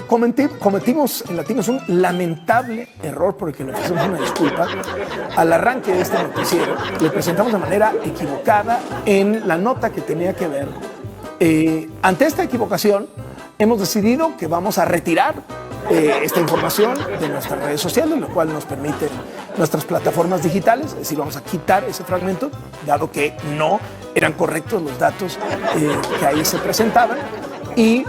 cometimos en Latinos un lamentable error por el que le ofrecemos una disculpa. Al arranque de este noticiero le presentamos de manera equivocada en la nota que tenía que ver. Ante esta equivocación hemos decidido que vamos a retirar esta información de nuestras redes sociales, lo cual nos permite nuestras plataformas digitales, es decir, vamos a quitar ese fragmento, dado que no eran correctos los datos que ahí se presentaban, y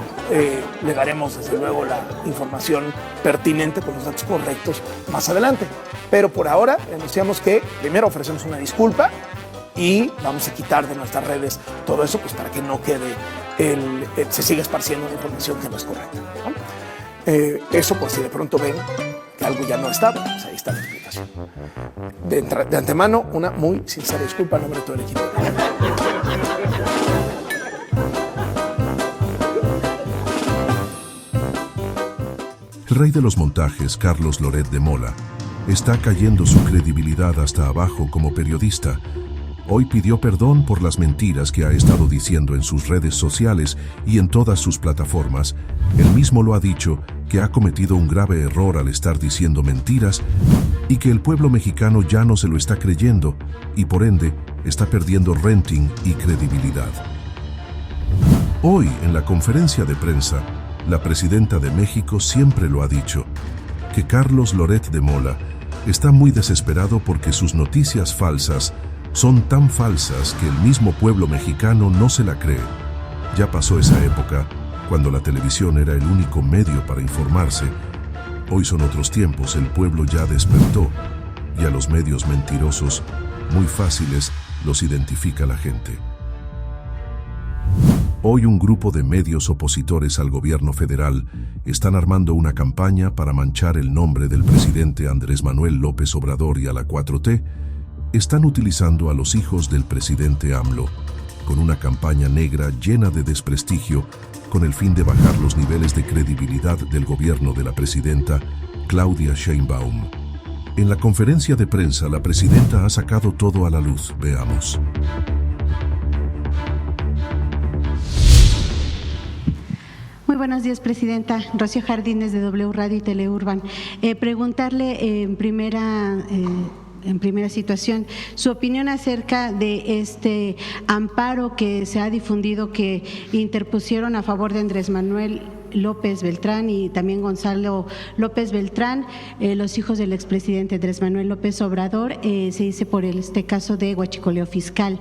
le daremos desde luego la información pertinente con los datos correctos más adelante. Pero por ahora anunciamos que primero ofrecemos una disculpa y vamos a quitar de nuestras redes todo eso, pues para que no quede se siga esparciendo una información que no es correcta, ¿no? Eso por si de pronto ven que algo ya no está, pues ahí está la explicación. De antemano, una muy sincera disculpa en nombre de todo el equipo. El rey de los montajes, Carlos Loret de Mola, está cayendo su credibilidad hasta abajo como periodista. Hoy pidió perdón por las mentiras que ha estado diciendo en sus redes sociales y en todas sus plataformas. Él mismo lo ha dicho, que ha cometido un grave error al estar diciendo mentiras y que el pueblo mexicano ya no se lo está creyendo y por ende está perdiendo rating y credibilidad. Hoy, en la conferencia de prensa, la presidenta de México siempre lo ha dicho, que Carlos Loret de Mola está muy desesperado porque sus noticias falsas son tan falsas que el mismo pueblo mexicano no se la cree. Ya pasó esa época, cuando la televisión era el único medio para informarse. Hoy son otros tiempos, el pueblo ya despertó y a los medios mentirosos, muy fáciles, los identifica la gente. Hoy un grupo de medios opositores al gobierno federal están armando una campaña para manchar el nombre del presidente Andrés Manuel López Obrador y a la 4T. Están utilizando a los hijos del presidente AMLO con una campaña negra llena de desprestigio con el fin de bajar los niveles de credibilidad del gobierno de la presidenta Claudia Sheinbaum. En la conferencia de prensa, la presidenta ha sacado todo a la luz. Veamos. Muy buenos días, presidenta. Rocío Jardines, de W Radio y Teleurban. Preguntarle en primera situación, su opinión acerca de este amparo que se ha difundido que interpusieron a favor de Andrés Manuel López Beltrán y también Gonzalo López Beltrán, los hijos del expresidente Andrés Manuel López Obrador, se dice por este caso de huachicoleo fiscal.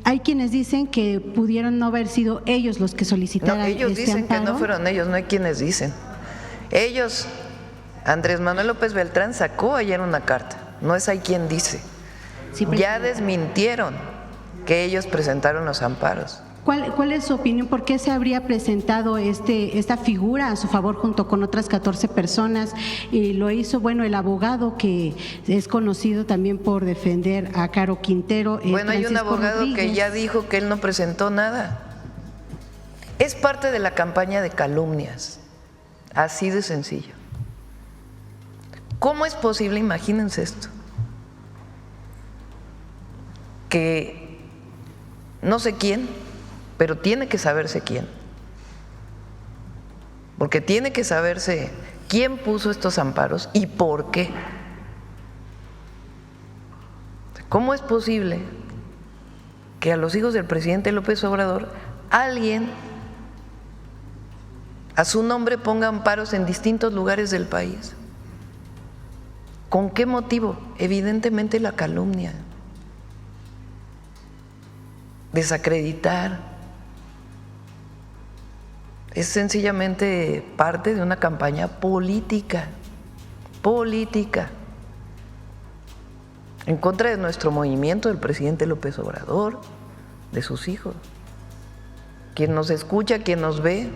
Hay quienes dicen que pudieron no haber sido ellos los que solicitaran este amparo. Ellos dicen que no fueron ellos, no hay quienes dicen. Ellos, Andrés Manuel López Beltrán sacó ayer una carta, no es hay quien dice. Sí, ya desmintieron que ellos presentaron los amparos. ¿Cuál es su opinión? ¿Por qué se habría presentado esta figura a su favor junto con otras 14 personas? Y lo hizo, bueno, el abogado que es conocido también por defender a Caro Quintero. Bueno, hay un abogado que ya dijo que él no presentó nada. Es parte de la campaña de calumnias, así de sencillo. ¿Cómo es posible, imagínense esto, que no sé quién, pero tiene que saberse quién, porque tiene que saberse quién puso estos amparos y por qué? ¿Cómo es posible que a los hijos del presidente López Obrador alguien a su nombre ponga amparos en distintos lugares del país? ¿Con qué motivo? Evidentemente la calumnia, desacreditar. Es sencillamente parte de una campaña política, en contra de nuestro movimiento, del presidente López Obrador, de sus hijos. Quien nos escucha, quien nos ve,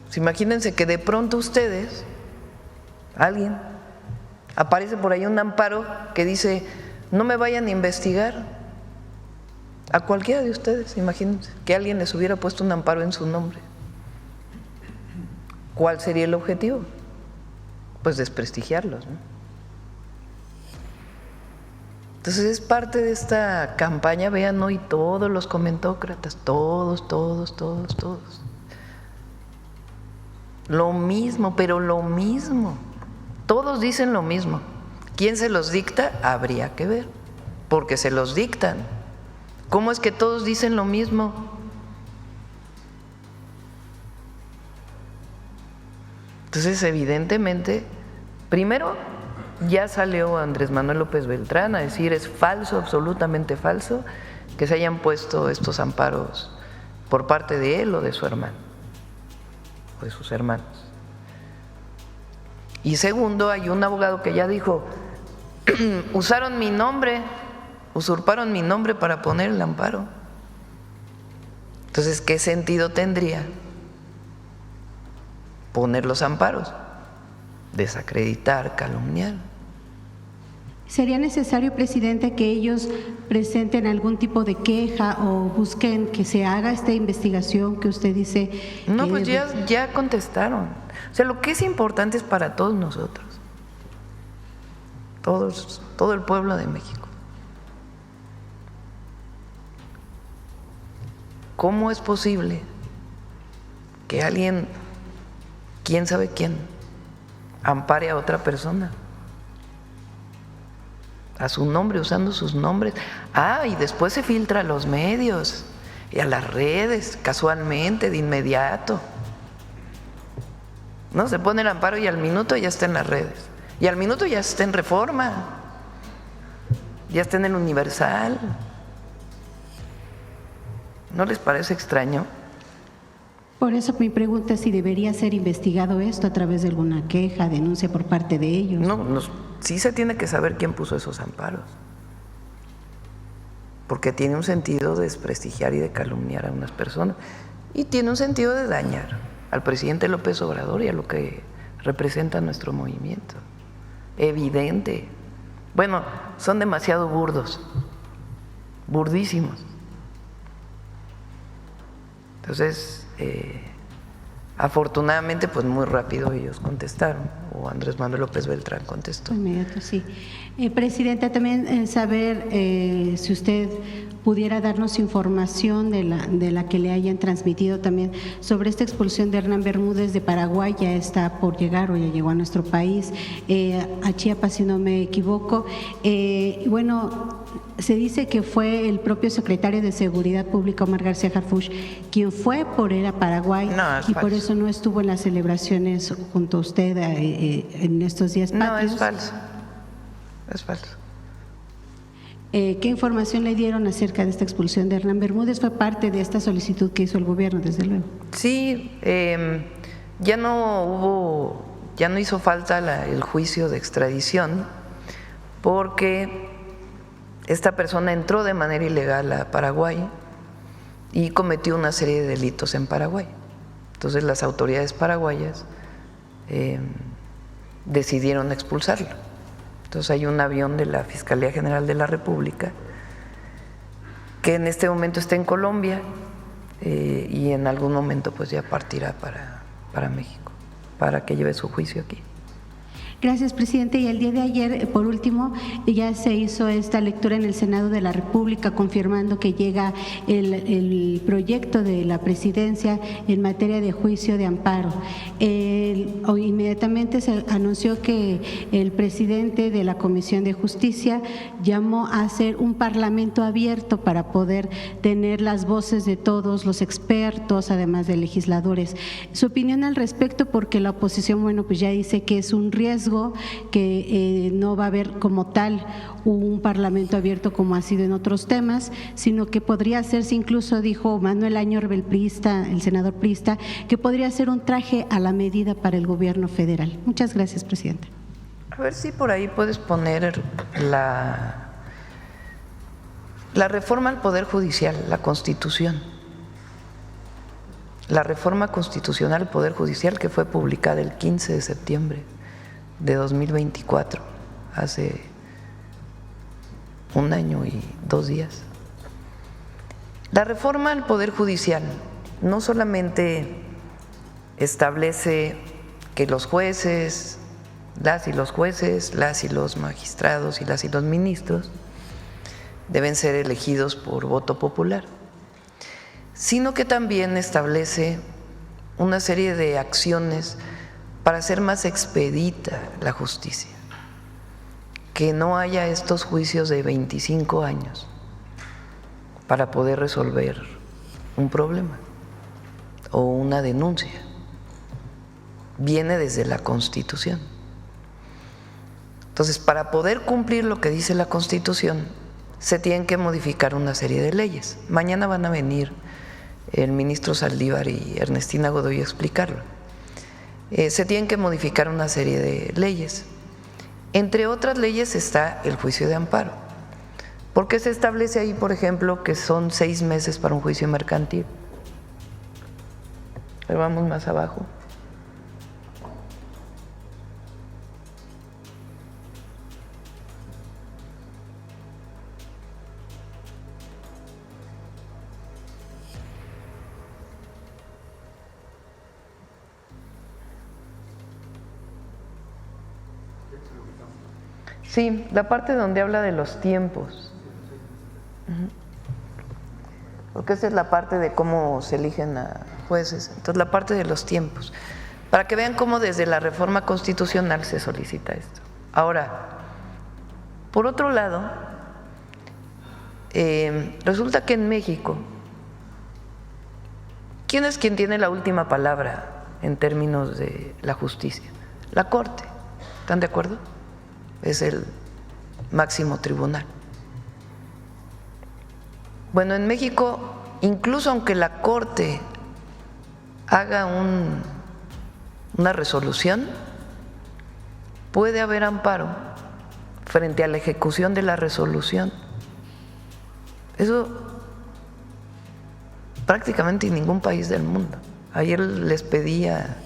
pues imagínense que de pronto ustedes, alguien, aparece por ahí un amparo que dice, no me vayan a investigar. A cualquiera de ustedes, imagínense, que alguien les hubiera puesto un amparo en su nombre. ¿Cuál sería el objetivo? Pues desprestigiarlos, ¿no? Entonces es parte de esta campaña, vean hoy todos los comentócratas, todos. Lo mismo, pero lo mismo. Todos dicen lo mismo. ¿Quién se los dicta? Habría que ver, porque se los dictan. ¿Cómo es que todos dicen lo mismo? Entonces, evidentemente, primero ya salió Andrés Manuel López Beltrán a decir es falso, absolutamente falso, que se hayan puesto estos amparos por parte de él o de su hermano, o de sus hermanos. Y segundo, hay un abogado que ya dijo, usaron mi nombre, usurparon mi nombre para poner el amparo. Entonces, ¿qué sentido tendría poner los amparos? Desacreditar, calumniar. ¿Sería necesario, presidente, que ellos presenten algún tipo de queja o busquen que se haga esta investigación que usted dice? No, pues ya contestaron. O sea, lo que es importante es para todos nosotros, todo el pueblo de México. ¿Cómo es posible que alguien, quién sabe quién, ampare a otra persona? A su nombre, usando sus nombres. Y después se filtra a los medios y a las redes, casualmente, de inmediato. No, se pone el amparo y al minuto ya está en las redes. Y al minuto ya está en Reforma. Ya está en el Universal. ¿No les parece extraño? Por eso mi pregunta es si debería ser investigado esto a través de alguna queja, denuncia por parte de ellos. No, sí se tiene que saber quién puso esos amparos, porque tiene un sentido de desprestigiar y de calumniar a unas personas, y tiene un sentido de dañar al presidente López Obrador y a lo que representa nuestro movimiento. Evidente. Bueno, son demasiado burdos, burdísimos. Entonces, afortunadamente, pues muy rápido ellos contestaron, o Andrés Manuel López Beltrán contestó. Inmediato, sí. Presidenta, también saber si usted pudiera darnos información de la que le hayan transmitido también sobre esta expulsión de Hernán Bermúdez de Paraguay. Ya está por llegar o ya llegó a nuestro país, a Chiapas, si no me equivoco. Bueno, se dice que fue el propio secretario de Seguridad Pública, Omar García Harfuch, quien fue por él a Paraguay, y por eso no estuvo en las celebraciones junto a usted en estos días patrios. No, es falso. Es falso. ¿Qué información le dieron acerca de esta expulsión de Hernán Bermúdez? Fue parte de esta solicitud que hizo el gobierno, desde luego. Sí, ya no hizo falta el juicio de extradición, porque esta persona entró de manera ilegal a Paraguay y cometió una serie de delitos en Paraguay. Entonces las autoridades paraguayas decidieron expulsarlo. Entonces hay un avión de la Fiscalía General de la República que en este momento está en Colombia y en algún momento pues ya partirá para México, para que lleve su juicio aquí. Gracias, presidente. Y el día de ayer, por último, ya se hizo esta lectura en el Senado de la República, confirmando que llega el proyecto de la presidencia en materia de juicio de amparo. Inmediatamente se anunció que el presidente de la Comisión de Justicia llamó a hacer un parlamento abierto para poder tener las voces de todos los expertos, además de legisladores. Su opinión al respecto, porque la oposición, bueno, pues ya dice que es un riesgo, que no va a haber como tal un parlamento abierto como ha sido en otros temas, sino que podría hacerse, incluso dijo Manuel Añor, el senador priista, que podría ser un traje a la medida para el gobierno federal. Muchas gracias, presidenta. A ver si por ahí puedes poner la reforma al Poder Judicial, la Constitución. La reforma constitucional al Poder Judicial, que fue publicada el 15 de septiembre de 2024, hace 1 año y 2 días. La reforma al Poder Judicial no solamente establece que los jueces, las y los magistrados y las y los ministros deben ser elegidos por voto popular, sino que también establece una serie de acciones para hacer más expedita la justicia, que no haya estos juicios de 25 años para poder resolver un problema o una denuncia. Viene desde la Constitución. Entonces, para poder cumplir lo que dice la Constitución, se tienen que modificar una serie de leyes. Mañana van a venir el ministro Saldívar y Ernestina Godoy a explicarlo. Se tienen que modificar una serie de leyes. Entre otras leyes está el juicio de amparo. ¿Por qué se establece ahí, por ejemplo, que son 6 meses para un juicio mercantil? Pero vamos más abajo. Sí, la parte donde habla de los tiempos. Porque esa es la parte de cómo se eligen a jueces. Entonces, la parte de los tiempos. Para que vean cómo desde la reforma constitucional se solicita esto. Ahora, por otro lado, resulta que en México, ¿quién es quien tiene la última palabra en términos de la justicia? La Corte. ¿Están de acuerdo? Es el máximo tribunal. Bueno, en México, incluso aunque la Corte haga una resolución, puede haber amparo frente a la ejecución de la resolución. Eso prácticamente en ningún país del mundo. Ayer le pedí a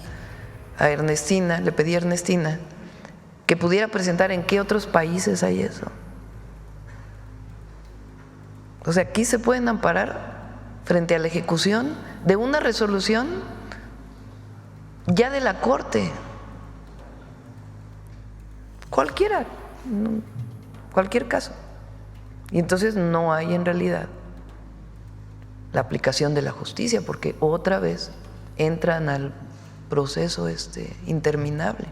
Ernestina que pudiera presentar en qué otros países hay eso. O sea, aquí se pueden amparar frente a la ejecución de una resolución ya de la Corte. Cualquier caso. Y entonces no hay en realidad la aplicación de la justicia, porque otra vez entran al proceso interminable.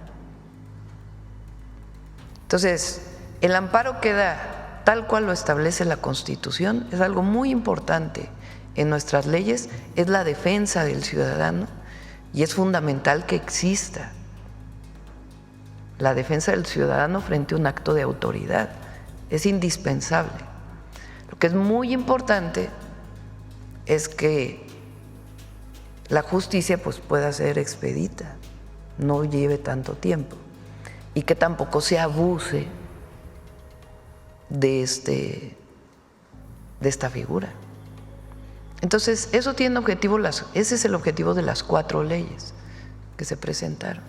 Entonces, el amparo queda tal cual lo establece la Constitución, es algo muy importante en nuestras leyes, es la defensa del ciudadano y es fundamental que exista la defensa del ciudadano frente a un acto de autoridad, es indispensable. Lo que es muy importante es que la justicia pues pueda ser expedita, no lleve tanto tiempo. Y que tampoco se abuse de esta figura. Entonces, eso tiene objetivo, ese es el objetivo de las 4 leyes que se presentaron.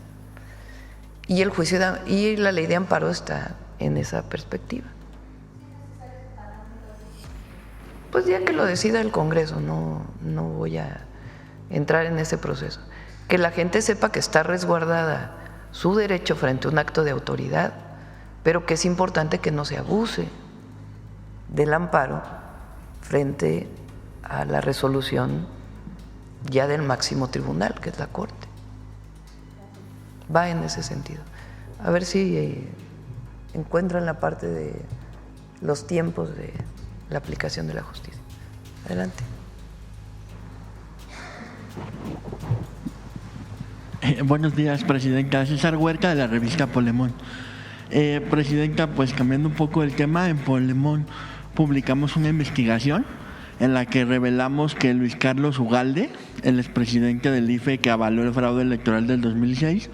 Y el juicio y la ley de amparo está en esa perspectiva. Pues ya que lo decida el Congreso, no voy a entrar en ese proceso. Que la gente sepa que está resguardada su derecho frente a un acto de autoridad, pero que es importante que no se abuse del amparo frente a la resolución ya del máximo tribunal, que es la Corte. Va en ese sentido. A ver si encuentran la parte de los tiempos de la aplicación de la justicia. Adelante. Buenos días, Presidenta. César Huerta, de la revista Polemón. Presidenta, pues cambiando un poco el tema, en Polemón publicamos una investigación en la que revelamos que Luis Carlos Ugalde, el expresidente del IFE que avaló el fraude electoral del 2006,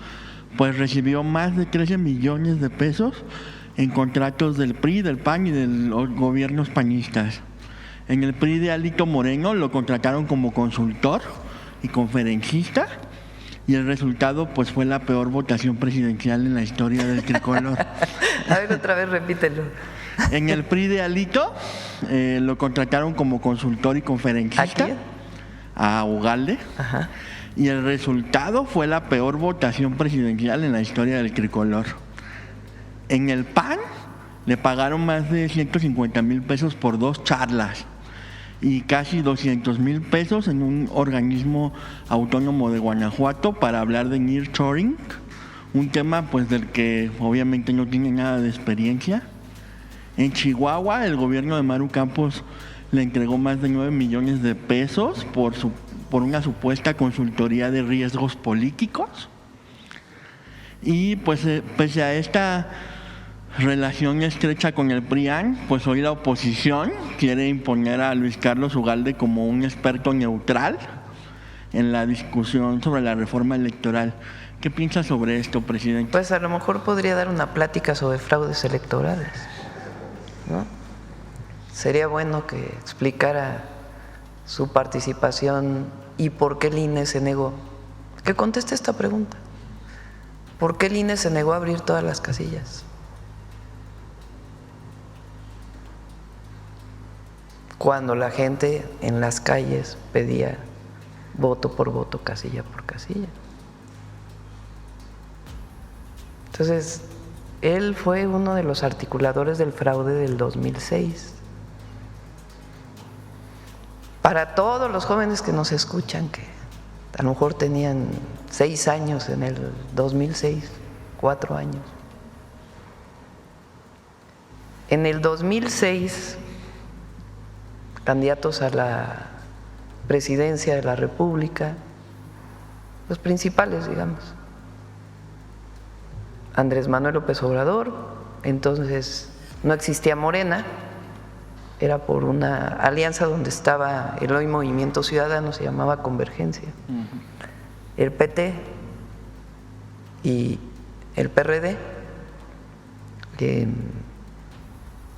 pues recibió más de 13 millones de pesos en contratos del PRI, del PAN y de los gobiernos panistas. En el PRI de Alito Moreno lo contrataron como consultor y conferencista, y el resultado pues fue la peor votación presidencial en la historia del tricolor. A ver, otra vez repítelo. En el PRI de Alito lo contrataron como consultor y conferencista. ¿A quién? A Ugalde. Ajá. Y el resultado fue la peor votación presidencial en la historia del tricolor. En el PAN le pagaron más de 150,000 pesos por 2 charlas. y casi 200,000 pesos en un organismo autónomo de Guanajuato para hablar de nearshoring, un tema pues del que obviamente no tiene nada de experiencia. En Chihuahua, el gobierno de Maru Campos le entregó más de 9 millones de pesos por una supuesta consultoría de riesgos políticos. Y pues pese a esta relación estrecha con el PRIAN, pues hoy la oposición quiere imponer a Luis Carlos Ugalde como un experto neutral en la discusión sobre la reforma electoral. ¿Qué piensa sobre esto, presidente? Pues a lo mejor podría dar una plática sobre fraudes electorales, ¿no? Sería bueno que explicara su participación y por qué el INE se negó. Que conteste esta pregunta. ¿Por qué el INE se negó a abrir todas las casillas? Cuando la gente en las calles pedía voto por voto, casilla por casilla. Entonces, él fue uno de los articuladores del fraude del 2006. Para todos los jóvenes que nos escuchan, que a lo mejor tenían 6 años en el 2006, 4 años. En el 2006, candidatos a la presidencia de la República, los principales, digamos, Andrés Manuel López Obrador, entonces no existía Morena, era por una alianza donde estaba el hoy Movimiento Ciudadano, se llamaba Convergencia, el PT y el PRD,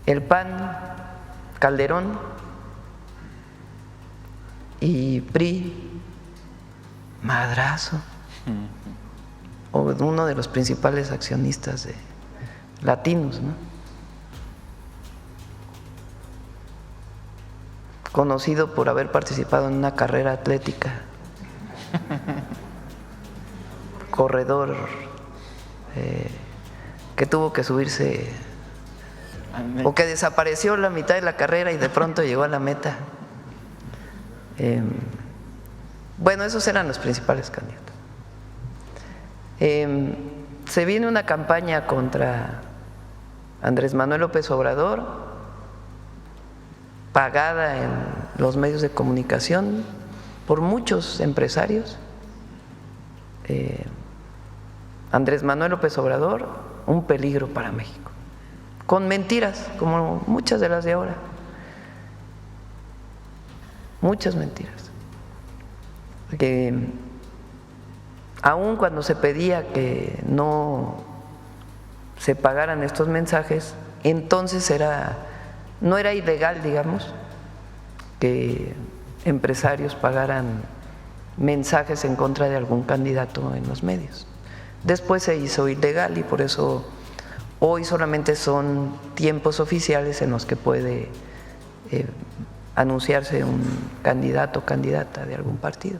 el PAN, Calderón y PRI, madrazo, o uno de los principales accionistas de latinos, ¿no? Conocido por haber participado en una carrera atlética, corredor que tuvo que subirse o que desapareció la mitad de la carrera y de pronto llegó a la meta. Bueno, esos eran los principales candidatos. Se viene una campaña contra Andrés Manuel López Obrador, pagada en los medios de comunicación por muchos empresarios. Andrés Manuel López Obrador, un peligro para México, con mentiras, como muchas de las de ahora, muchas mentiras. Que aun cuando se pedía que no se pagaran estos mensajes, entonces no era ilegal, digamos, que empresarios pagaran mensajes en contra de algún candidato en los medios. Después se hizo ilegal y por eso hoy solamente son tiempos oficiales en los que puede anunciarse un candidato o candidata de algún partido.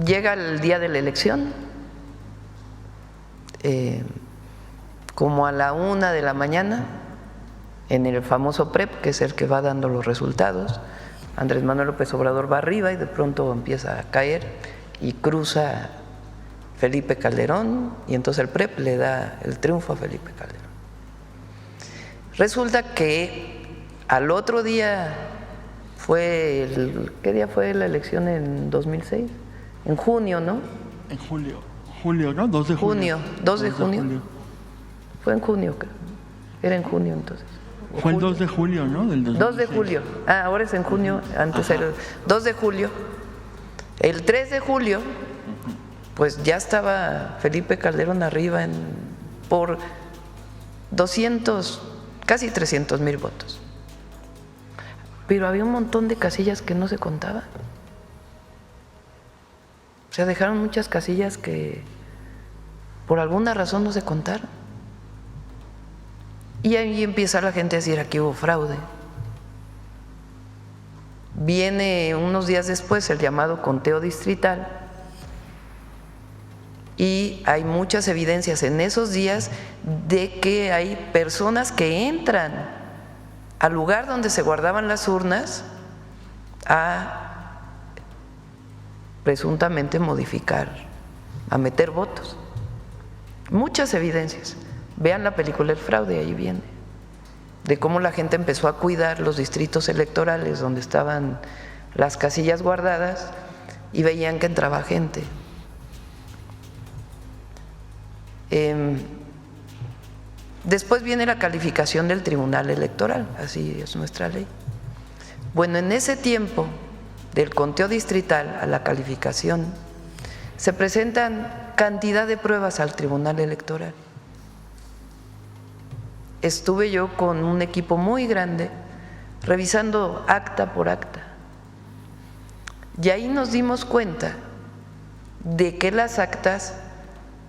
Llega el día de la elección, como a la 1 de la mañana, en el famoso PREP, que es el que va dando los resultados, Andrés Manuel López Obrador va arriba y de pronto empieza a caer y cruza Felipe Calderón y entonces el PREP le da el triunfo a Felipe Calderón. Resulta que al otro día ¿qué día fue la elección en 2006? En junio, ¿no? En julio, ¿no? 2 de junio. 2 de junio. Fue en junio, creo. Era en junio entonces. Fue el 2 de julio, ¿no? Del 2006. 2 de julio. Ahora es en junio, antes era el 2 de julio. El 3 de julio, pues ya estaba Felipe Calderón arriba por 200, casi 300,000 votos. Pero había un montón de casillas que no se contaban. O sea, dejaron muchas casillas que por alguna razón no se contaron. Y ahí empieza la gente a decir, aquí hubo fraude. Viene unos días después el llamado conteo distrital y hay muchas evidencias en esos días de que hay personas que entran al lugar donde se guardaban las urnas a presuntamente modificar, a meter votos. Muchas evidencias. Vean la película El Fraude, ahí viene, de cómo la gente empezó a cuidar los distritos electorales donde estaban las casillas guardadas y veían que entraba gente. Después viene la calificación del Tribunal Electoral, así es nuestra ley. Bueno, en ese tiempo del conteo distrital a la calificación se presentan cantidad de pruebas al Tribunal Electoral. Estuve yo con un equipo muy grande revisando acta por acta y ahí nos dimos cuenta de que las actas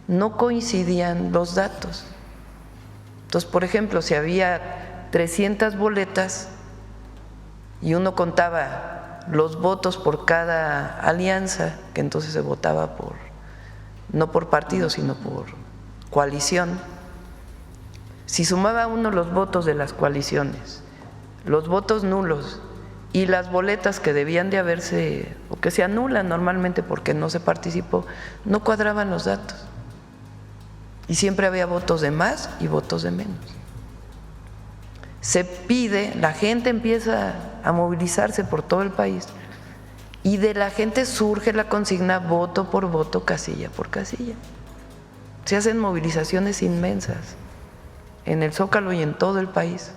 no coincidían los datos. Entonces, por ejemplo, si había 300 boletas y uno contaba los votos por cada alianza, que entonces se votaba no por partido, sino por coalición, si sumaba uno los votos de las coaliciones, los votos nulos y las boletas que debían de haberse, o que se anulan normalmente porque no se participó, no cuadraban los datos. Y siempre había votos de más y votos de menos. Se pide, la gente empieza a movilizarse por todo el país y de la gente surge la consigna voto por voto, casilla por casilla. Se hacen movilizaciones inmensas en el Zócalo y en todo el país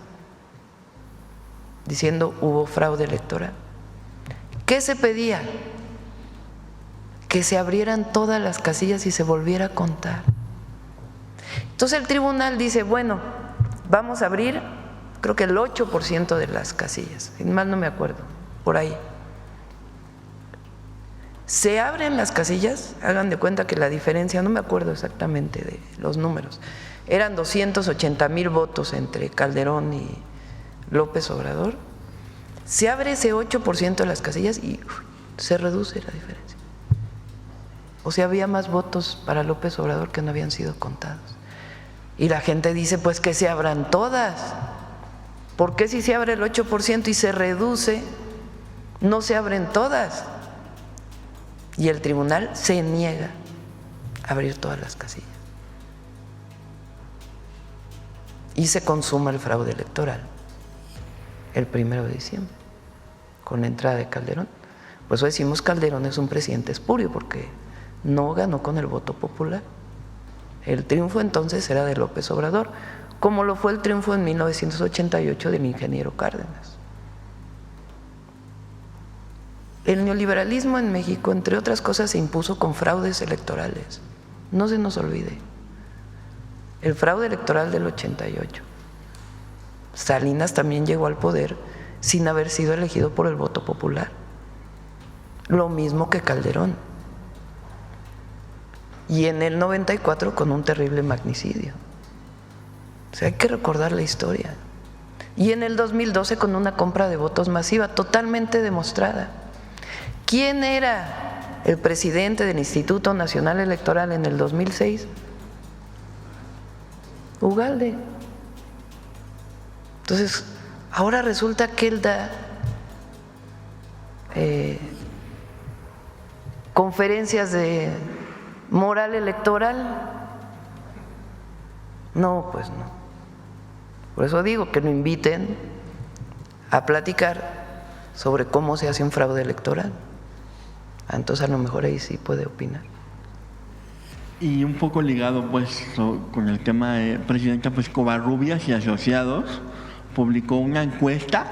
diciendo hubo fraude electoral. ¿Qué se pedía? Que se abrieran todas las casillas y se volviera a contar. Entonces el tribunal dice, bueno, vamos a abrir, creo que el 8% de las casillas, mal no me acuerdo, por ahí. Se abren las casillas, hagan de cuenta que la diferencia, no me acuerdo exactamente de los números, eran 280,000 votos entre Calderón y López Obrador. Se abre ese 8% de las casillas y se reduce la diferencia. O sea, había más votos para López Obrador que no habían sido contados. Y la gente dice, pues que se abran todas. ¿Por qué si se abre el 8% y se reduce, no se abren todas? Y el tribunal se niega a abrir todas las casillas. Y se consuma el fraude electoral el 1 de diciembre, con la entrada de Calderón. Por eso decimos Calderón es un presidente espurio, porque no ganó con el voto popular. El triunfo entonces era de López Obrador, como lo fue el triunfo en 1988 del ingeniero Cárdenas. El neoliberalismo en México, entre otras cosas, se impuso con fraudes electorales. No se nos olvide. El fraude electoral del 88. Salinas también llegó al poder sin haber sido elegido por el voto popular. Lo mismo que Calderón. Y en el 94 con un terrible magnicidio. O sea, hay que recordar la historia. Y en el 2012 con una compra de votos masiva totalmente demostrada. ¿Quién era el presidente del Instituto Nacional Electoral en el 2006? Ugalde. Entonces, ahora resulta que él da conferencias de moral electoral. No, pues no. Por eso digo que lo inviten a platicar sobre cómo se hace un fraude electoral. Entonces a lo mejor ahí sí puede opinar. Y un poco ligado pues con el tema de Presidenta, pues Covarrubias y Asociados publicó una encuesta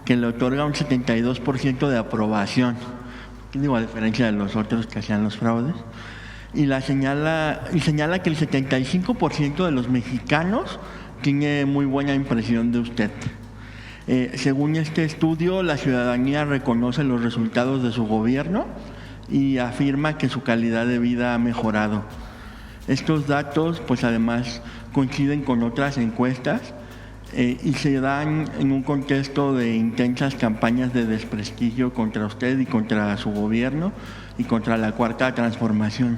que le otorga un 72% de aprobación, digo, a diferencia de los otros que hacían los fraudes, y señala que el 75% de los mexicanos tiene muy buena impresión de usted. Según este estudio, la ciudadanía reconoce los resultados de su gobierno y afirma que su calidad de vida ha mejorado. Estos datos, pues además, coinciden con otras encuestas y se dan en un contexto de intensas campañas de desprestigio contra usted y contra su gobierno y contra la Cuarta Transformación.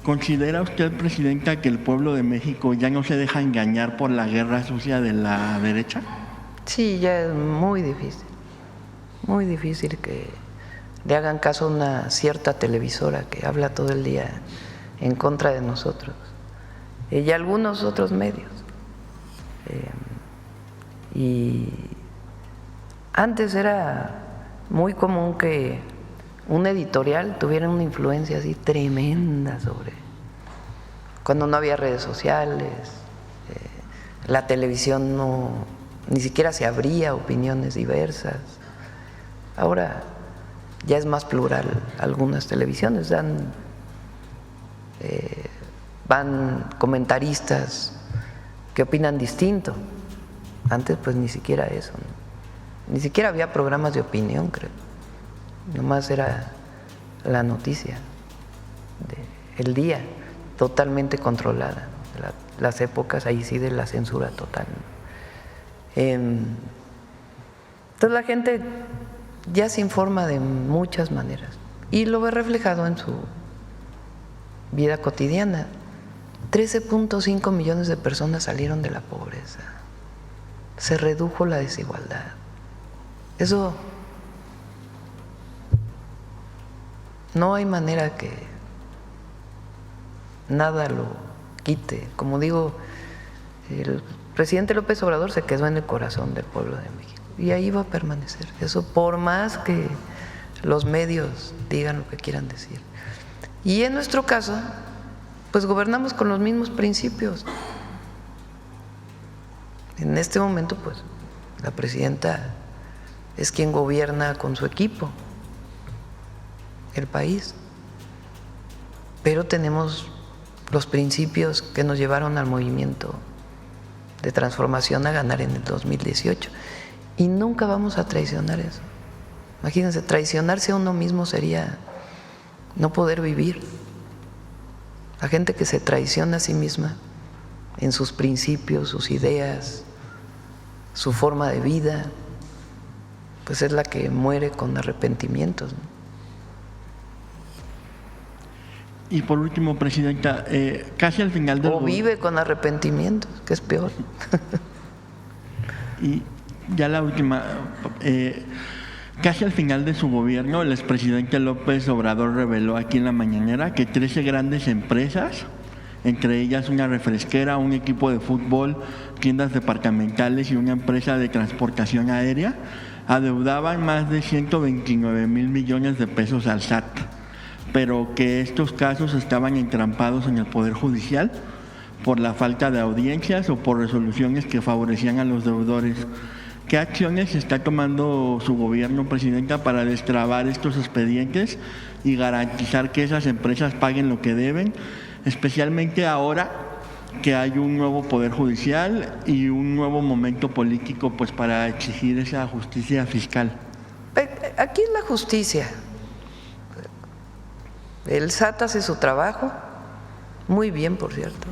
¿Considera usted, presidenta, que el pueblo de México ya no se deja engañar por la guerra sucia de la derecha? Sí, ya es muy difícil que le hagan caso a una cierta televisora que habla todo el día en contra de nosotros y algunos otros medios. Y antes era muy común que un editorial tuviera una influencia así tremenda sobre, cuando no había redes sociales, la televisión ni siquiera se abría opiniones diversas. Ahora ya es más plural algunas televisiones, van comentaristas que opinan distinto. Antes pues ni siquiera eso, ¿no? Ni siquiera había programas de opinión, creo. Nomás era la noticia del día, totalmente controlada. Las épocas ahí sí de la censura total, ¿no? Entonces la gente ya se informa de muchas maneras y lo ve reflejado en su vida cotidiana. 13.5 millones de personas salieron de la pobreza. Se redujo la desigualdad. Eso no hay manera que nada lo quite. Como digo, el presidente López Obrador se quedó en el corazón del pueblo de México y ahí va a permanecer. Eso por más que los medios digan lo que quieran decir. Y en nuestro caso, pues gobernamos con los mismos principios. En este momento, pues, la presidenta es quien gobierna con su equipo el país, pero tenemos los principios que nos llevaron al movimiento de transformación a ganar en el 2018 y nunca vamos a traicionar eso. Imagínense, traicionarse a uno mismo sería no poder vivir. La gente que se traiciona a sí misma en sus principios, sus ideas, su forma de vida, pues es la que muere con arrepentimientos, ¿no? Y por último, presidenta, casi al final del... O vive con arrepentimientos, que es peor. Y ya la última, casi al final de su gobierno, el expresidente López Obrador reveló aquí en la mañanera que 13 grandes empresas, entre ellas una refresquera, un equipo de fútbol, tiendas departamentales y una empresa de transportación aérea, adeudaban más de 129 mil millones de pesos al SAT, pero que estos casos estaban entrampados en el Poder Judicial por la falta de audiencias o por resoluciones que favorecían a los deudores. ¿Qué acciones está tomando su gobierno, presidenta, para destrabar estos expedientes y garantizar que esas empresas paguen lo que deben, especialmente ahora que hay un nuevo Poder Judicial y un nuevo momento político, pues, para exigir esa justicia fiscal? Aquí es la justicia. El SAT hace su trabajo, muy bien, por cierto,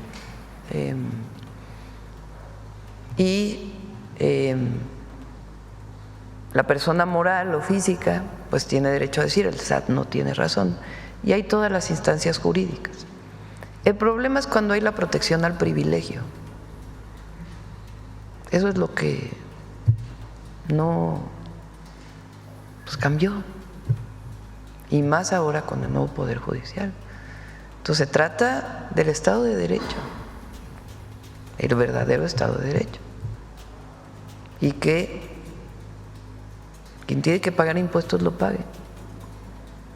y la persona moral o física pues tiene derecho a decir el SAT no tiene razón, y hay todas las instancias jurídicas. El problema es cuando hay la protección al privilegio. Eso es lo que no pues cambió, y más ahora con el nuevo Poder Judicial. Entonces se trata del Estado de Derecho, el verdadero Estado de Derecho, y que quien tiene que pagar impuestos lo pague,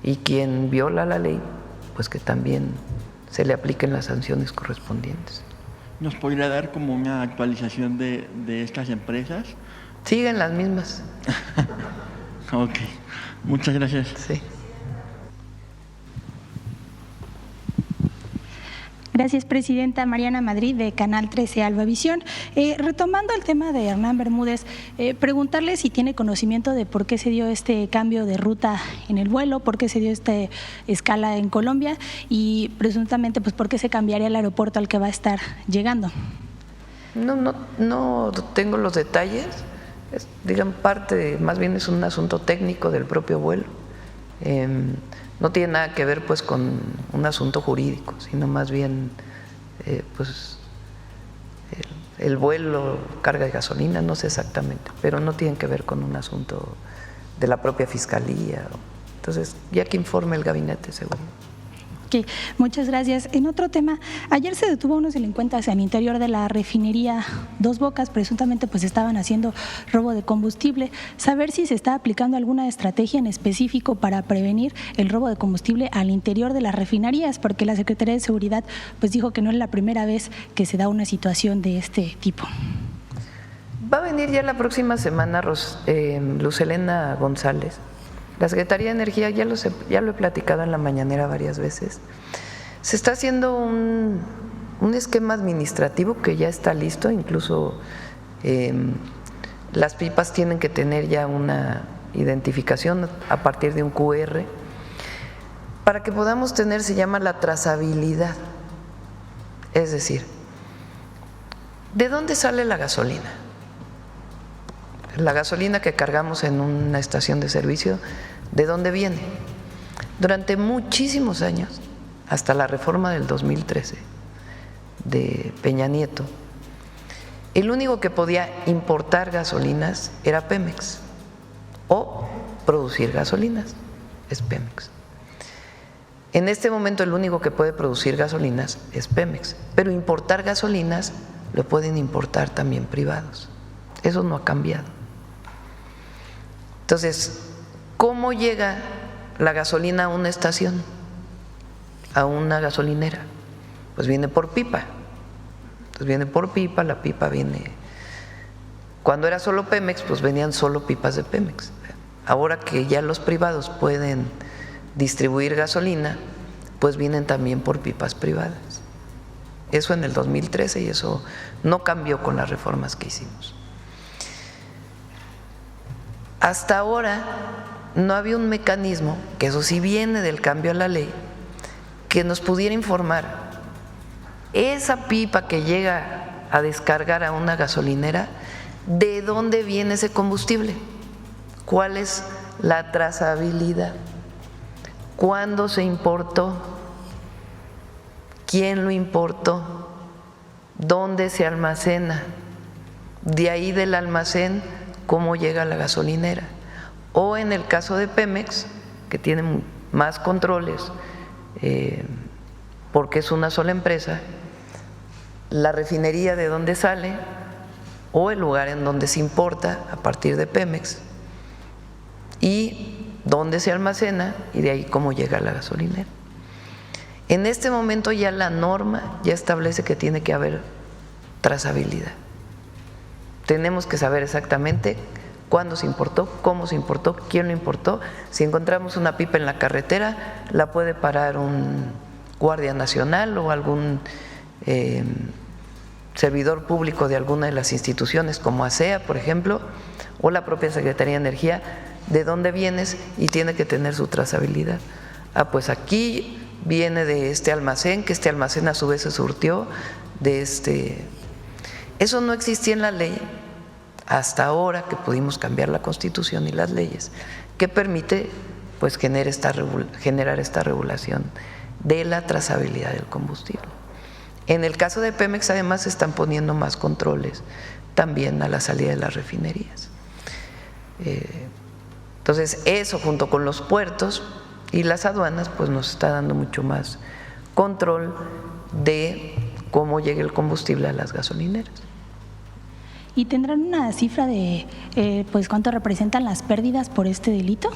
y quien viola la ley, pues que también se le apliquen las sanciones correspondientes. ¿Nos podría dar como una actualización de estas empresas? Siguen las mismas. Ok, muchas gracias. Sí. Gracias, presidenta. Mariana Madrid, de Canal 13 Albavisión. Retomando el tema de Hernán Bermúdez, preguntarle si tiene conocimiento de por qué se dio este cambio de ruta en el vuelo, por qué se dio esta escala en Colombia y presuntamente pues por qué se cambiaría el aeropuerto al que va a estar llegando. No tengo los detalles. Digan parte, más bien es un asunto técnico del propio vuelo. No tiene nada que ver pues con un asunto jurídico, sino más bien pues el vuelo, carga de gasolina, no sé exactamente, pero no tiene que ver con un asunto de la propia fiscalía. Entonces, ya que informe el gabinete, seguro. Okay, muchas gracias. En otro tema, ayer se detuvo a unos delincuentes al interior de la refinería Dos Bocas, presuntamente pues estaban haciendo robo de combustible. Saber si se está aplicando alguna estrategia en específico para prevenir el robo de combustible al interior de las refinerías, porque la Secretaría de Seguridad pues dijo que no es la primera vez que se da una situación de este tipo. Va a venir ya la próxima semana Luz Helena González. La Secretaría de Energía, ya lo he platicado en la mañanera varias veces, se está haciendo un esquema administrativo que ya está listo, incluso las pipas tienen que tener ya una identificación a partir de un QR, para que podamos tener, se llama la trazabilidad, es decir, ¿de dónde sale la gasolina? La gasolina que cargamos en una estación de servicio, ¿de dónde viene? Durante muchísimos años, hasta la reforma del 2013 de Peña Nieto, el único que podía importar gasolinas era Pemex, o producir gasolinas es Pemex. En este momento el único que puede producir gasolinas es Pemex, pero importar gasolinas lo pueden importar también privados. Eso no ha cambiado. Entonces, ¿cómo llega la gasolina a una estación, a una gasolinera? Pues viene por pipa. Entonces viene por pipa, la pipa viene… Cuando era solo Pemex, pues venían solo pipas de Pemex. Ahora que ya los privados pueden distribuir gasolina, pues vienen también por pipas privadas. Eso en el 2013 y eso no cambió con las reformas que hicimos. Hasta ahora no había un mecanismo, que eso sí viene del cambio a la ley, que nos pudiera informar esa pipa que llega a descargar a una gasolinera, ¿de dónde viene ese combustible? ¿Cuál es la trazabilidad? ¿Cuándo se importó? ¿Quién lo importó? ¿Dónde se almacena? De ahí del almacén, ¿cómo llega a la gasolinera? O en el caso de Pemex, que tiene más controles, porque es una sola empresa, la refinería de dónde sale o el lugar en donde se importa a partir de Pemex y dónde se almacena y de ahí cómo llega a la gasolinera. En este momento ya la norma ya establece que tiene que haber trazabilidad. Tenemos que saber exactamente cuándo se importó, cómo se importó, quién lo importó. Si encontramos una pipa en la carretera, la puede parar un guardia nacional o algún servidor público de alguna de las instituciones como ASEA, por ejemplo, o la propia Secretaría de Energía, de dónde vienes y tiene que tener su trazabilidad. Ah, pues aquí viene de este almacén, que este almacén a su vez se surtió de este… Eso no existía en la ley hasta ahora que pudimos cambiar la Constitución y las leyes, que permite pues generar esta regulación de la trazabilidad del combustible. En el caso de Pemex además se están poniendo más controles también a la salida de las refinerías. Entonces eso junto con los puertos y las aduanas pues nos está dando mucho más control de cómo llega el combustible a las gasolineras. ¿Y tendrán una cifra de pues cuánto representan las pérdidas por este delito?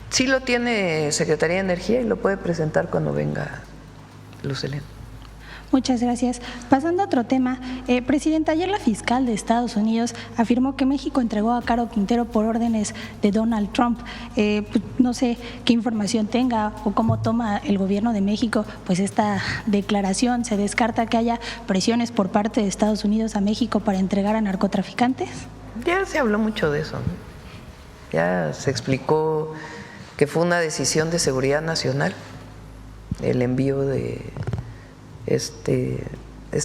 Sí lo tiene Secretaría de Energía y lo puede presentar cuando venga Luz Helena. Muchas gracias. Pasando a otro tema, Presidenta, ayer la fiscal de Estados Unidos afirmó que México entregó a Caro Quintero por órdenes de Donald Trump. No sé qué información tenga o cómo toma el gobierno de México pues esta declaración. ¿Se descarta que haya presiones por parte de Estados Unidos a México para entregar a narcotraficantes? Ya se habló mucho de eso, ¿no? Ya se explicó que fue una decisión de seguridad nacional el envío de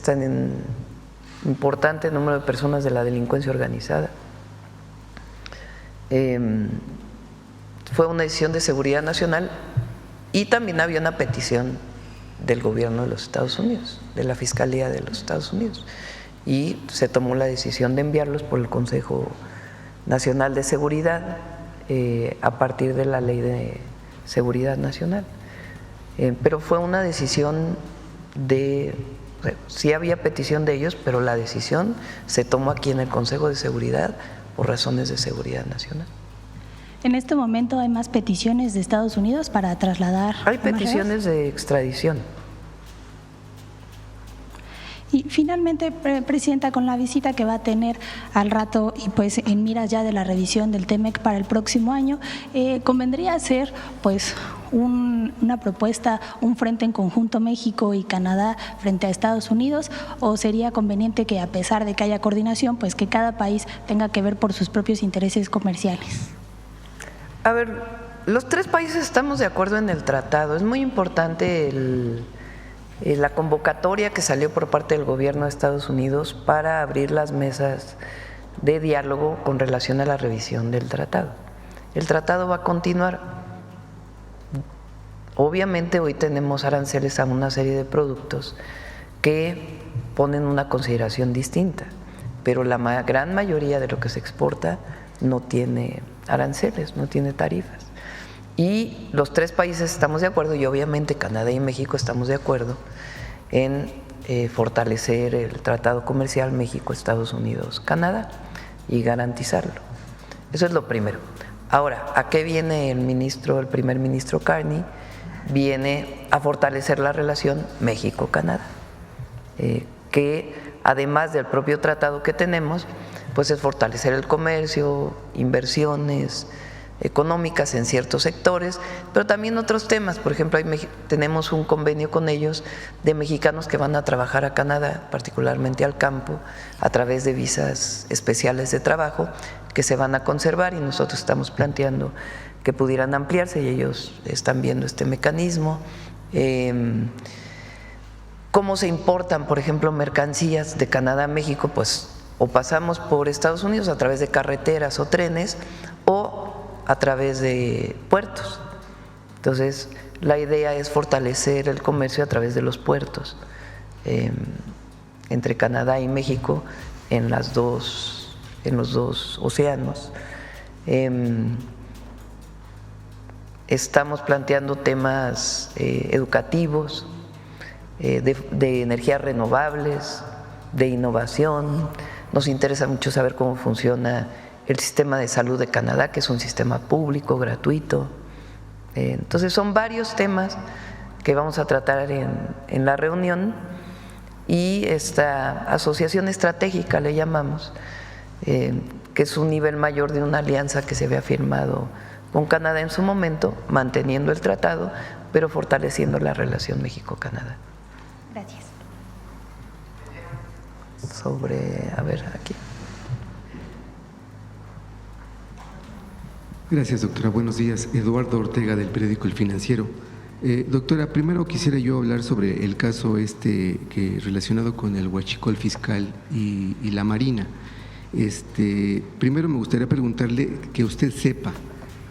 tan importante número de personas de la delincuencia organizada. Fue una decisión de seguridad nacional Y también había una petición del gobierno de los Estados Unidos, de la Fiscalía de los Estados Unidos, y se tomó la decisión de enviarlos por el Consejo Nacional de Seguridad a partir de la Ley de Seguridad Nacional. Pero fue una decisión sí había petición de ellos, pero la decisión se tomó aquí en el Consejo de Seguridad por razones de seguridad nacional. ¿En este momento hay más peticiones de Estados Unidos para trasladar? Hay peticiones de extradición. Y finalmente, Presidenta, con la visita que va a tener al rato y pues en miras ya de la revisión del TEMEC para el próximo año, ¿convendría hacer pues una propuesta, un frente en conjunto México y Canadá frente a Estados Unidos, o sería conveniente que, a pesar de que haya coordinación, pues que cada país tenga que ver por sus propios intereses comerciales? A ver, los tres países estamos de acuerdo en el tratado. Es muy importante la convocatoria que salió por parte del gobierno de Estados Unidos para abrir las mesas de diálogo con relación a la revisión del tratado. El tratado va a continuar. Obviamente hoy tenemos aranceles a una serie de productos que ponen una consideración distinta, pero la gran mayoría de lo que se exporta no tiene aranceles, no tiene tarifas. Y los tres países estamos de acuerdo, y obviamente Canadá y México estamos de acuerdo en fortalecer el tratado comercial México-Estados Unidos-Canadá y garantizarlo. Eso es lo primero. Ahora, ¿a qué viene el primer ministro Carney? Viene a fortalecer la relación México-Canadá, que además del propio tratado que tenemos, pues es fortalecer el comercio, inversiones económicas en ciertos sectores, pero también otros temas. Por ejemplo, tenemos un convenio con ellos de mexicanos que van a trabajar a Canadá, particularmente al campo, a través de visas especiales de trabajo que se van a conservar, y nosotros estamos planteando que pudieran ampliarse, y ellos están viendo este mecanismo. ¿Cómo se importan, por ejemplo, mercancías de Canadá a México? Pues o pasamos por Estados Unidos a través de carreteras o trenes, o a través de puertos. Entonces, la idea es fortalecer el comercio a través de los puertos entre Canadá y México en los dos océanos. Estamos planteando temas educativos, de energías renovables, de innovación. Nos interesa mucho saber cómo funciona el sistema de salud de Canadá, que es un sistema público, gratuito. Entonces son varios temas que vamos a tratar en la reunión, y esta asociación estratégica le llamamos, que es un nivel mayor de una alianza que se había firmado con Canadá en su momento, manteniendo el tratado, pero fortaleciendo la relación México-Canadá. Gracias. Aquí. Gracias, doctora. Buenos días. Eduardo Ortega, del periódico El Financiero. Doctora, primero quisiera yo hablar sobre el caso que relacionado con el huachicol fiscal y la Marina. Primero me gustaría preguntarle que usted sepa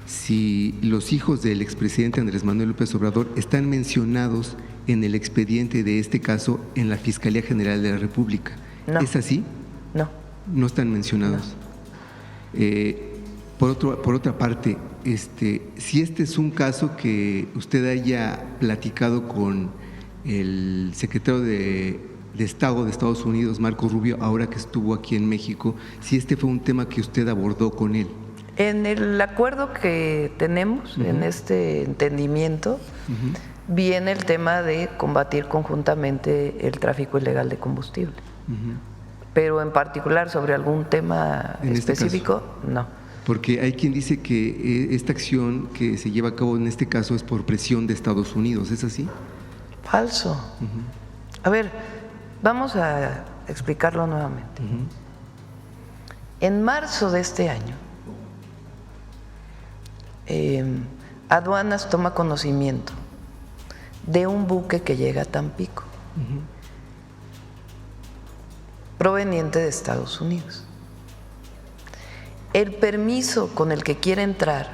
si los hijos del expresidente Andrés Manuel López Obrador están mencionados en el expediente de este caso en la Fiscalía General de la República. No. ¿Es así? No. No están mencionados. No. Por otra parte, si este es un caso que usted haya platicado con el secretario de Estado de Estados Unidos, Marco Rubio, ahora que estuvo aquí en México, si este fue un tema que usted abordó con él. En el acuerdo que tenemos, en este entendimiento, viene el tema de combatir conjuntamente el tráfico ilegal de combustible. Pero en particular sobre algún tema específico, no. Porque hay quien dice que esta acción que se lleva a cabo en este caso es por presión de Estados Unidos, ¿es así? Falso. A ver, vamos a explicarlo nuevamente. En marzo de este año, Aduanas toma conocimiento de un buque que llega a Tampico, proveniente de Estados Unidos. El permiso con el que quiere entrar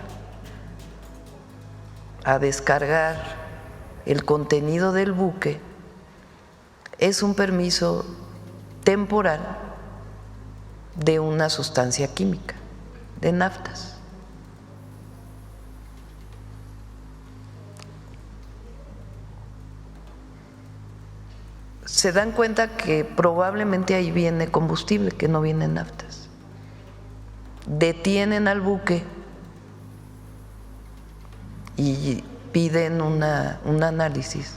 a descargar el contenido del buque es un permiso temporal de una sustancia química, de naftas. Se dan cuenta que probablemente ahí viene combustible, que no viene naftas. Detienen al buque y piden un análisis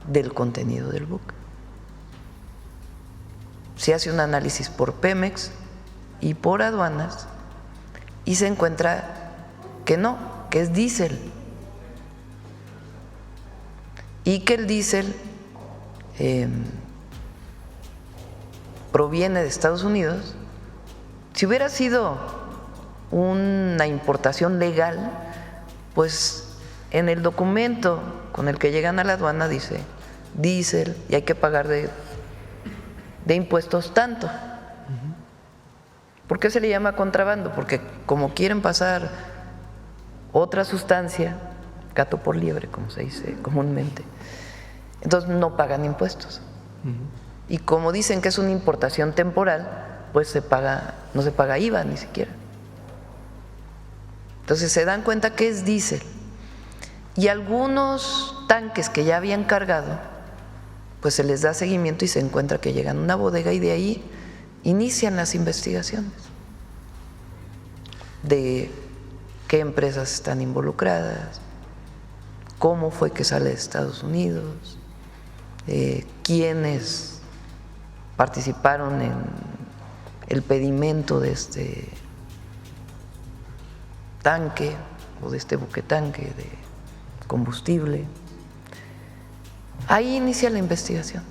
del contenido del buque. Se hace un análisis por Pemex y por aduanas y se encuentra que no, que es diésel. Y que el diésel proviene de Estados Unidos. Si hubiera sido una importación legal, pues en el documento con el que llegan a la aduana dice diésel y hay que pagar de impuestos tanto. ¿Por qué se le llama contrabando? Porque como quieren pasar otra sustancia, gato por liebre, como se dice comúnmente, entonces no pagan impuestos. Y como dicen que es una importación temporal, pues no se paga IVA ni siquiera. Entonces se dan cuenta que es diésel. Y algunos tanques que ya habían cargado, pues se les da seguimiento y se encuentra que llegan a una bodega y de ahí inician las investigaciones de qué empresas están involucradas, cómo fue que sale de Estados Unidos, quiénes participaron en el pedimento de este tanque o de este buque tanque de combustible. Ahí inicia la investigación.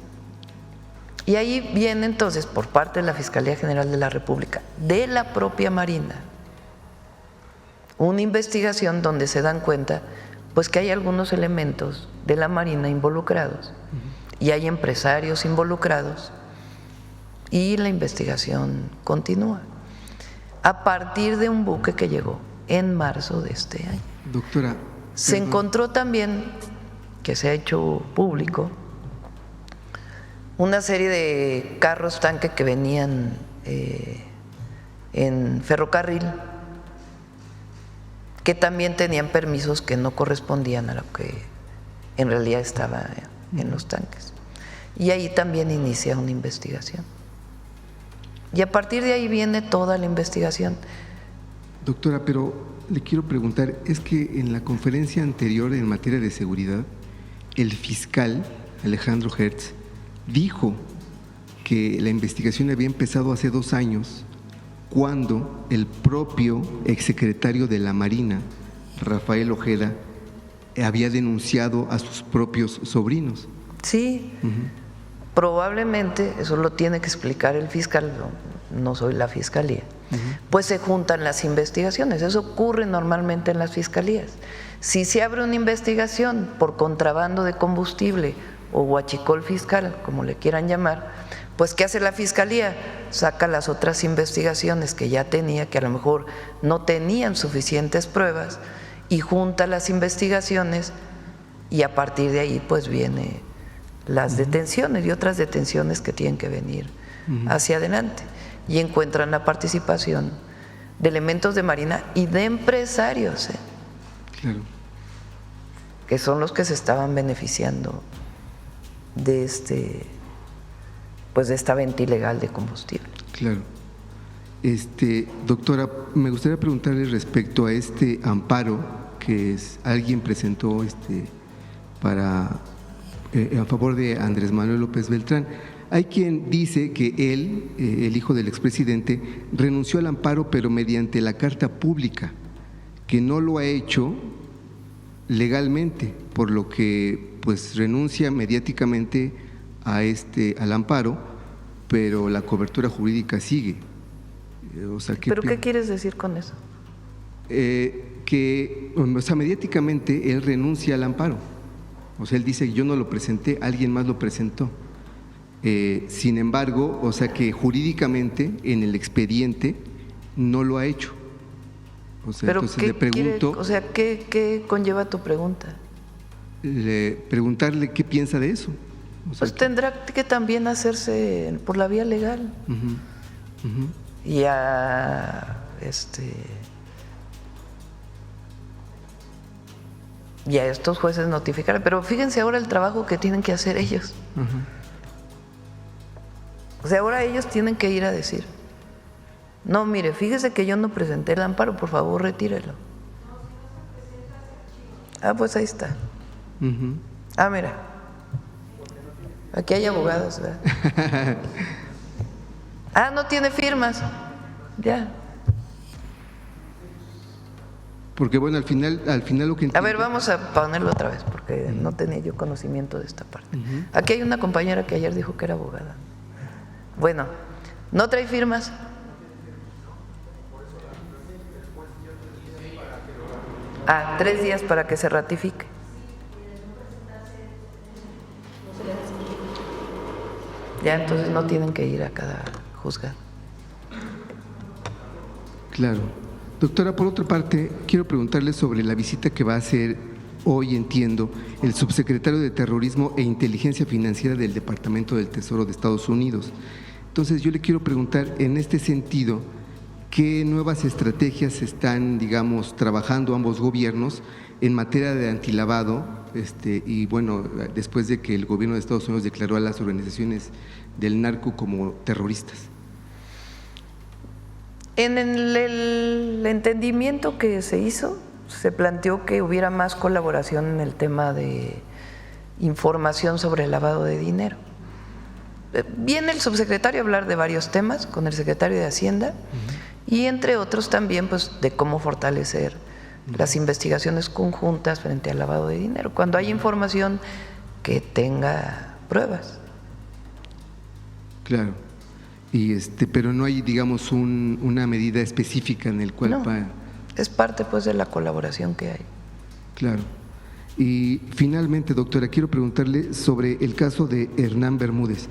Y ahí viene entonces por parte de la Fiscalía General de la República, de la propia Marina, una investigación donde se dan cuenta pues que hay algunos elementos de la Marina involucrados y hay empresarios involucrados y la investigación continúa a partir de un buque que llegó en marzo de este año. Doctora, se encontró también, que se ha hecho público, una serie de carros tanque que venían en ferrocarril que también tenían permisos que no correspondían a lo que en realidad estaba en los tanques. Y ahí también inicia una investigación. Y a partir de ahí viene toda la investigación. Doctora, pero le quiero preguntar, es que en la conferencia anterior en materia de seguridad, el fiscal Alejandro Hertz dijo que la investigación había empezado hace 2 años, cuando el propio exsecretario de la Marina, Rafael Ojeda, había denunciado a sus propios sobrinos. Sí, probablemente eso lo tiene que explicar el fiscal, no soy la fiscalía. Pues se juntan las investigaciones, eso ocurre normalmente en las fiscalías. Si se abre una investigación por contrabando de combustible o huachicol fiscal, como le quieran llamar, pues ¿qué hace la fiscalía? Saca las otras investigaciones que ya tenía, que a lo mejor no tenían suficientes pruebas, y junta las investigaciones y a partir de ahí pues viene las detenciones y otras detenciones que tienen que venir hacia adelante. Y encuentran la participación de elementos de Marina y de empresarios, Claro. que son los que se estaban beneficiando de de esta venta ilegal de combustible. Claro. Doctora, me gustaría preguntarle respecto a este amparo que alguien presentó a favor de Andrés Manuel López Beltrán. Hay quien dice que él, el hijo del expresidente, renunció al amparo pero mediante la carta pública, que no lo ha hecho legalmente, por lo que pues renuncia mediáticamente al amparo, pero la cobertura jurídica sigue. ¿Pero qué quieres decir con eso? Mediáticamente él renuncia al amparo. O sea, él dice, yo no lo presenté, alguien más lo presentó. Sin embargo, que jurídicamente en el expediente no lo ha hecho. O sea, Pero entonces le pregunto, ¿qué conlleva tu pregunta? preguntarle qué piensa de eso. O sea, Pues tendrá que también hacerse por la vía legal. Y a estos jueces notificar. Pero fíjense ahora el trabajo que tienen que hacer ellos. O sea, ahora ellos tienen que ir a decir: no, mire, fíjese que yo no presenté el amparo, por favor, retírelo. Ah, pues ahí está. Ah, mira, aquí hay abogados, ¿verdad? Ah, no tiene firmas. Ya. porque bueno, al final lo que entiendo… A ver, vamos a ponerlo otra vez, porque no tenía yo conocimiento de esta parte. Aquí hay una compañera que ayer dijo que era abogada. Bueno, ¿no trae firmas? Ah, 3 días para que se ratifique. Ya, entonces no tienen que ir a cada juzgado. Claro. Doctora, por otra parte, quiero preguntarle sobre la visita que va a hacer hoy, entiendo, el subsecretario de Terrorismo e Inteligencia Financiera del Departamento del Tesoro de Estados Unidos. Entonces, yo le quiero preguntar, en este sentido, ¿qué nuevas estrategias están, digamos, trabajando ambos gobiernos en materia de antilavado? Y bueno, después de que el gobierno de Estados Unidos declaró a las organizaciones del narco como terroristas. En el entendimiento que se hizo, se planteó que hubiera más colaboración en el tema de información sobre el lavado de dinero. Viene el subsecretario a hablar de varios temas con el secretario de Hacienda y entre otros también pues de cómo fortalecer las investigaciones conjuntas frente al lavado de dinero, cuando hay información que tenga pruebas. Claro. Pero no hay, digamos, una medida específica en el cual… No, es parte pues de la colaboración que hay. Claro. Y finalmente, doctora, quiero preguntarle sobre el caso de Hernán Bermúdez.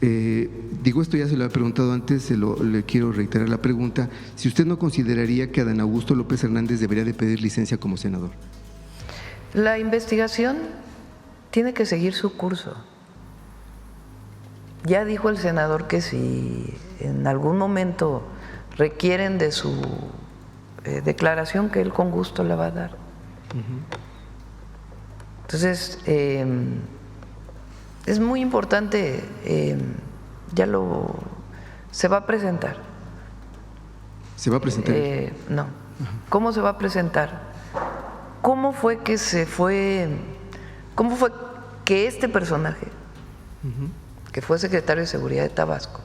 Esto ya se lo he preguntado antes, le quiero reiterar la pregunta. Si usted no consideraría que Adán Augusto López Hernández debería de pedir licencia como senador. La investigación tiene que seguir su curso. Ya dijo el senador que si en algún momento requieren de su declaración, que él con gusto la va a dar. Entonces, es muy importante, se va a presentar. ¿Se va a presentar? No. ¿Cómo se va a presentar? ¿Cómo fue que este personaje, que fue secretario de Seguridad de Tabasco,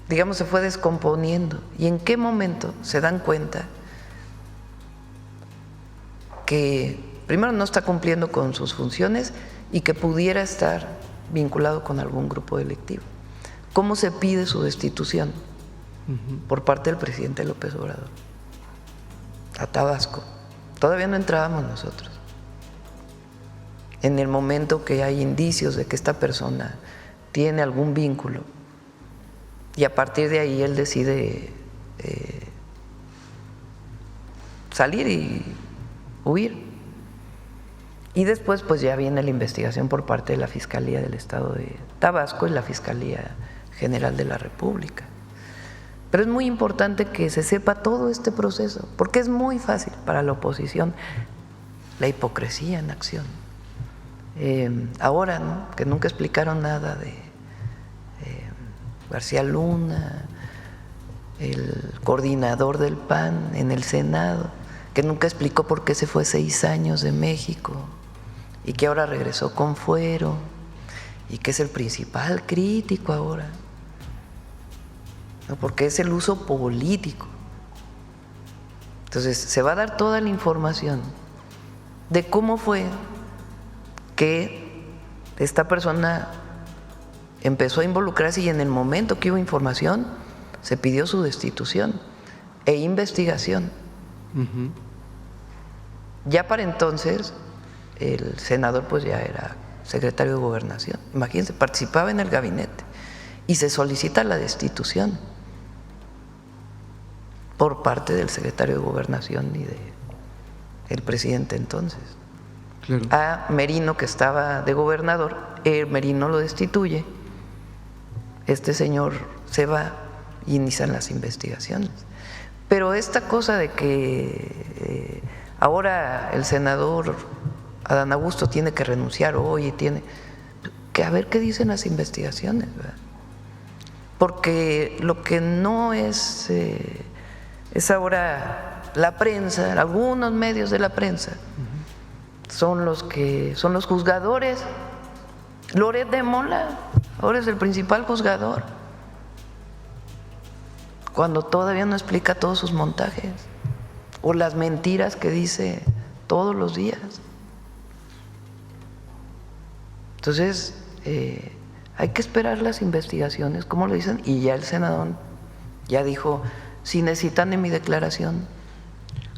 digamos, se fue descomponiendo? ¿Y en qué momento se dan cuenta que primero no está cumpliendo con sus funciones y que pudiera estar vinculado con algún grupo delictivo? ¿Cómo se pide su destitución por parte del presidente López Obrador a Tabasco? Todavía no entrábamos nosotros. En el momento que hay indicios de que esta persona tiene algún vínculo y a partir de ahí él decide salir y huir. Y después pues ya viene la investigación por parte de la Fiscalía del Estado de Tabasco y la Fiscalía General de la República. Pero es muy importante que se sepa todo este proceso, porque es muy fácil para la oposición la hipocresía en acción. Ahora, ¿no?, que nunca explicaron nada de García Luna, el coordinador del PAN en el Senado, que nunca explicó por qué se fue 6 años de México y que ahora regresó con fuero y que es el principal crítico ahora, ¿no?, porque es el uso político. Entonces se va a dar toda la información de cómo fue que esta persona empezó a involucrarse y en el momento que hubo información se pidió su destitución e investigación. Ya para entonces el senador pues ya era secretario de Gobernación. Imagínense, participaba en el gabinete y se solicita la destitución por parte del secretario de Gobernación y del presidente entonces. Claro. A Merino, que estaba de gobernador, Merino lo destituye, este señor se va y inician las investigaciones. Pero esta cosa de que ahora el senador Adán Augusto tiene que renunciar hoy, tiene que a ver qué dicen las investigaciones, ¿verdad? Porque lo que no es ahora la prensa, algunos medios de la prensa, son los juzgadores. Loret de Mola ahora es el principal juzgador, cuando todavía no explica todos sus montajes o las mentiras que dice todos los días. Entonces, hay que esperar las investigaciones, como lo dicen, y ya el senador ya dijo, si necesitan de mi declaración,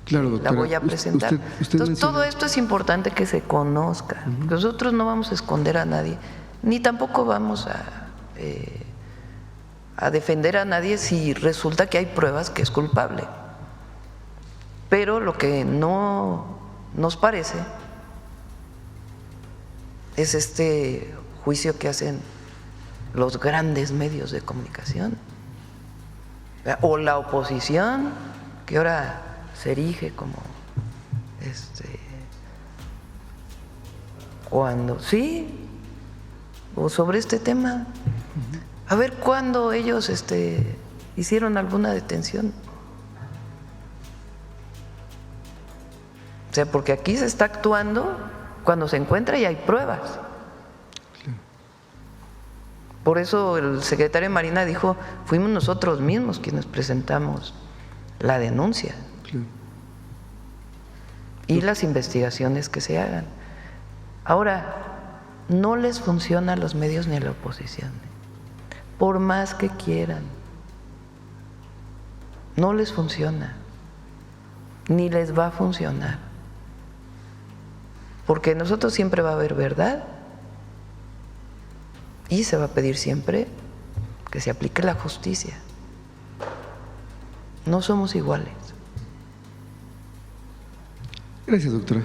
claro, doctora, la voy a presentar. Usted Entonces, todo esto es importante que se conozca. Nosotros no vamos a esconder a nadie, ni tampoco vamos a defender a nadie si resulta que hay pruebas que es culpable. Pero lo que no nos parece es este juicio que hacen los grandes medios de comunicación o la oposición, que ahora se erige como cuando sí, o sobre este tema, a ver cuándo ellos hicieron alguna detención. O sea, porque aquí se está actuando cuando se encuentra y hay pruebas. Por eso el secretario de Marina dijo, fuimos nosotros mismos quienes presentamos la denuncia. Y las investigaciones que se hagan. Ahora, no les funciona a los medios ni a la oposición, por más que quieran. No les funciona, ni les va a funcionar. Porque nosotros siempre va a haber verdad y se va a pedir siempre que se aplique la justicia. No somos iguales. Gracias, doctora.